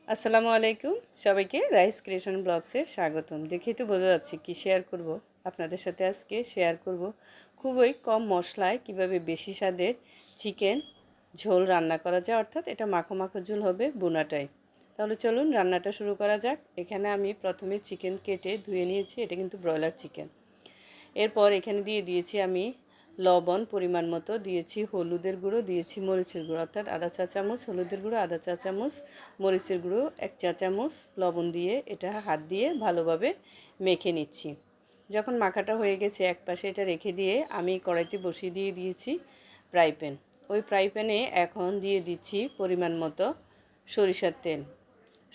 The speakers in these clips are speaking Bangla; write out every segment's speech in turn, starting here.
আসসালামু আলাইকুম সবাইকে রাইস ক্রিয়েশন ব্লগসে স্বাগতম। দেখেই তো বোঝা যাচ্ছে কি শেয়ার করব আপনাদের সাথে। আজকে শেয়ার করব খুবই কম মশলায় কিভাবে বেশি স্বাদের চিকেন ঝোল রান্না করা যায়, অর্থাৎ এটা মাখো মাখো ঝোল হবে বোনাটাই। তাহলে চলুন রান্নাটা শুরু করা যাক। এখানে আমি প্রথমে চিকেন কেটে ধুয়ে নিয়েছি, এটা কিন্তু ব্রয়লার চিকেন। এরপর এখানে দিয়ে দিয়েছি আমি লবণ পরিমাণ মতো, দিয়েছি হলুদের গুঁড়ো, দিয়েছি মরিচের গুঁড়ো, অর্থাৎ আধা চা চামচ হলুদের গুঁড়ো, আধা চা চামচ মরিচের গুঁড়ো, 1 চা চামচ লবণ দিয়ে এটা হাত দিয়ে ভালোভাবে মেখে নিচ্ছি। যখন মাখাটা হয়ে গেছে এক পাশে এটা রেখে দিয়ে আমি কড়াইতে বসিয়ে দিয়েছি ফ্রাই প্যান। ওই ফ্রাই প্যানে এখন দিয়ে দিচ্ছি পরিমাণ মতো সরিষার তেল।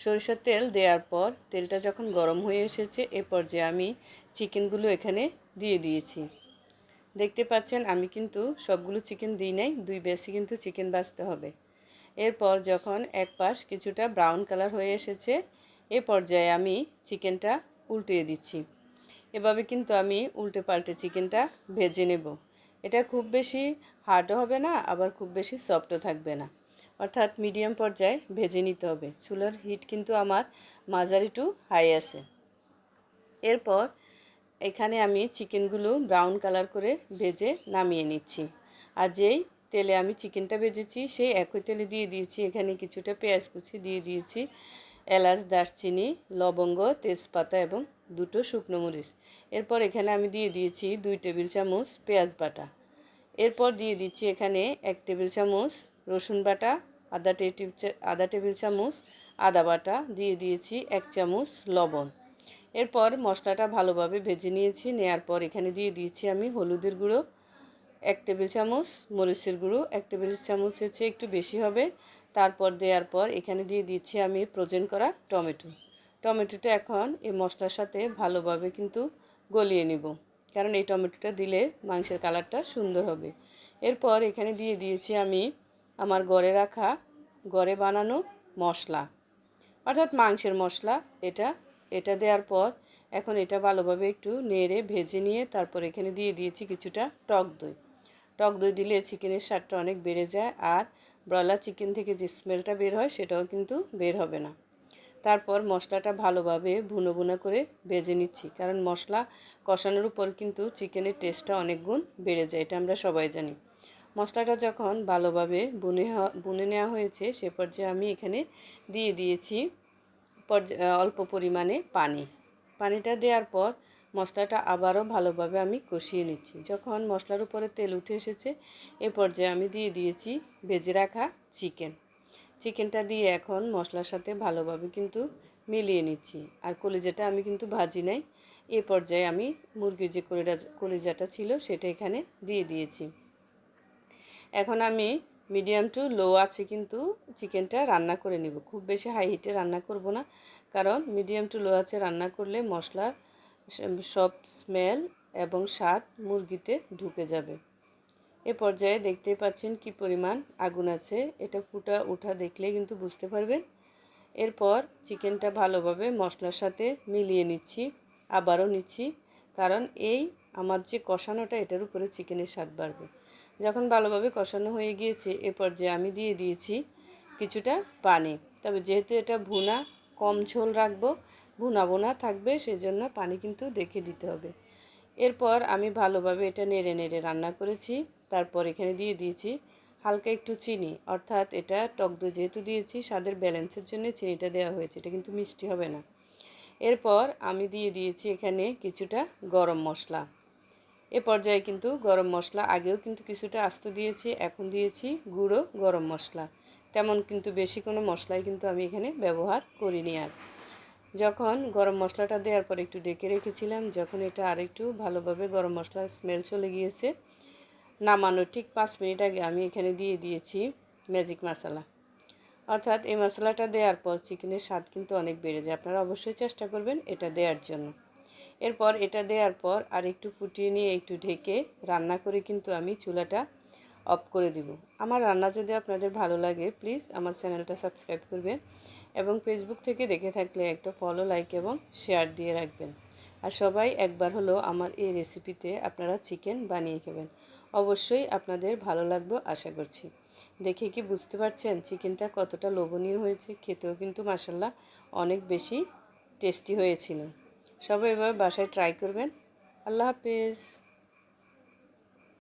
সরিষার তেল দেওয়ার পর তেলটা যখন গরম হয়ে এসেছে এ পর্যায়ে আমি চিকেনগুলো এখানে দিয়ে দিয়েছি। দেখতে পাচ্ছেন আমি কিন্তু সবগুলো চিকেন দিই নাই, 2 বেশি কিন্তু চিকেন ভাজতে হবে। এরপর যখন এক পাশ কিছুটা ব্রাউন কালার হয়ে এসেছে এ পর্যায়ে আমি চিকেনটা উল্টিয়ে দিচ্ছি। এভাবে কিন্তু আমি উল্টে পাল্টে চিকেনটা ভেজে নেব। এটা খুব বেশি হার্ডও হবে না, আবার খুব বেশি সফটও থাকবে না, অর্থাৎ মিডিয়াম পর্যায়ে ভেজে নিতে হবে। চুলার হিট কিন্তু আমার মাঝারি টু হাই আছে। এরপর এখানে আমি চিকেনগুলো ব্রাউন কালার করে ভেজে নামিয়ে নিচ্ছি। আর যেই তেলে আমি চিকেনটা ভেজেছি সেই একই তেলে দিয়ে দিয়েছি এখানে কিছুটা পেঁয়াজ কুচি, দিয়ে দিয়েছি এলাচ, দারচিনি, লবঙ্গ, তেজপাতা এবং 2টো শুকনো মরিচ। এরপর এখানে আমি দিয়ে দিয়েছি 2 টেবিল চামচ পেঁয়াজ বাটা। এরপর দিয়ে দিচ্ছি এখানে 1 টেবিল চামচ রসুন বাটা, আধা টেবিল চামচ আদা বাটা, দিয়ে দিয়েছি 1 চামচ লবণ। এরপর মশলাটা ভালোভাবে ভেজে নিয়েছি। নেওয়ার পর এখানে দিয়ে দিয়েছি আমি হলুদের গুঁড়ো 1 টেবিল চামচ, মরিচের গুঁড়ো 1 টেবিল চামচের চেয়ে একটু বেশি হবে। তারপর দেওয়ার পর এখানে দিয়ে দিচ্ছি আমি ফ্রোজেন করা টমেটোটা এখন এই মশলার সাথে ভালোভাবে কিন্তু গলিয়ে নিব, কারণ এই টমেটোটা দিলে মাংসের কালারটা সুন্দর হবে। এরপর এখানে দিয়ে দিয়েছি আমি আমার ঘরে বানানো মশলা, অর্থাৎ মাংসের মশলা। এটা দেওয়ার পর এখন এটা ভালোভাবে একটু নেড়ে ভেজে নিয়ে তারপর এখানে দিয়ে দিয়েছি কিছুটা টক দই দিলে চিকেনের স্বাদটা অনেক বেড়ে যায়, আর ব্রয়লার চিকেন থেকে যে স্মেলটা বের হয় সেটাও কিন্তু বের হবে না। তারপর মশলাটা ভালোভাবে ভুনো ভুনো করে ভেজে নিচ্ছি, কারণ মশলা কষানোর উপর কিন্তু চিকেনের টেস্টটা অনেক গুণ বেড়ে যায়, এটা আমরা সবাই জানি। মশলাটা যখন ভালোভাবে বুনে নেওয়া হয়েছে সে পর্যায়ে আমি এখানে দিয়ে দিয়েছি অল্প পরিমাণে পানিটা দেওয়ার পর মশলাটা আবারও ভালোভাবে আমি কষিয়ে নিচ্ছি। যখন মশলার উপরে তেল উঠে এসেছে এ পর্যায়ে আমি দিয়ে দিয়েছি ভেজে রাখা চিকেনটা দিয়ে এখন মশলার সাথে ভালোভাবে কিন্তু মিলিয়ে নিচ্ছি। আর কলিজাটা আমি কিন্তু ভাজি নাই, এ পর্যায়ে আমি মুরগির যে কলিজাটা ছিল সেটা এখানে দিয়ে দিয়েছি। এখন আমি মিডিয়াম টু লো আছে কিন্তু চিকেনটা রান্না করে নিব, খুব বেশি হাই হিটে রান্না করব না, কারণ মিডিয়াম টু লো আছে রান্না করলে মশলার সব স্মেল এবং স্বাদ মুরগিতে ঢুকে যাবে। এ পর্যায়ে দেখতেই পাচ্ছেন কি পরিমাণ আগুন আছে, এটা উঠা দেখলেই কিন্তু বুঝতে পারবেন। এরপর চিকেনটা ভালোভাবে মশলার সাথে মিলিয়ে নিচ্ছি, আবারও নিচ্ছি, কারণ এই আমার যে কষানোটা এটার উপরে চিকেনের স্বাদ বাড়বে। যখন ভালোভাবে কষানো হয়ে গিয়েছে এ পর্যায়ে আমি দিয়ে দিয়েছি কিছুটা পানি, তবে যেহেতু এটা ভুনা কম ঝোল রাখবো, ভুনা থাকবে, সেজন্য পানি কিন্তু দেখে দিতে হবে। এরপর আমি ভালোভাবে এটা নেড়ে নেড়ে রান্না করেছি। তারপর এখানে দিয়ে দিয়েছি হালকা একটু চিনি, অর্থাৎ এটা টক দই যেহেতু দিয়েছি স্বাদের ব্যালেন্সের জন্য চিনিটা দেওয়া হয়েছে, এটা কিন্তু মিষ্টি হবে না। এরপর আমি দিয়ে দিয়েছি এখানে কিছুটা গরম মশলা। এ পর্যায়ে কিন্তু গরম মশলা আগেও কিন্তু কিছুটা আস্ত দিয়েছি, এখন দিয়েছি গুঁড়ো গরম মশলা। তেমন কিন্তু বেশি কোনো মশলাই কিন্তু আমি এখানে ব্যবহার করিনি। আর যখন গরম মশলাটা দেওয়ার পর একটু ডেকে রেখেছিলাম, যখন এটা আরেকটু ভালোভাবে গরম মশলার স্মেল চলে গিয়েছে, নামানোর ঠিক 5 মিনিট আগে আমি এখানে দিয়ে দিয়েছি ম্যাজিক মশলা। অর্থাৎ এই মশলাটা দেওয়ার পর চিকেনের স্বাদ কিন্তু অনেক বেড়ে যায়, আপনারা অবশ্যই চেষ্টা করবেন এটা দেওয়ার জন্য। এরপর এটা দেওয়ার পর আর একটু ফুটিয়ে নিয়ে একটু ঢেকে রান্না করে কিন্তু আমি চুলাটা অফ করে দিব। আমার রান্না যদি আপনাদের ভালো লাগে প্লিজ আমার চ্যানেলটা সাবস্ক্রাইব করবেন, এবং ফেসবুক থেকে দেখে থাকলে একটা ফলো, লাইক এবং শেয়ার দিয়ে রাখবেন। আর সবাই একবার হলো আমার এই রেসিপিতে আপনারা চিকেন বানিয়ে খাবেন, অবশ্যই আপনাদের ভালো লাগবে আশা করছি। দেখে কি বুঝতে পারছেন চিকেনটা কতটা লোভনীয় হয়েছে? খেতেও কিন্তু মাশাআল্লাহ অনেক বেশি টেস্টি হয়েছিল। সবাই এভাবে বাসায় ট্রাই করবেন। আল্লাহ হাফেজ।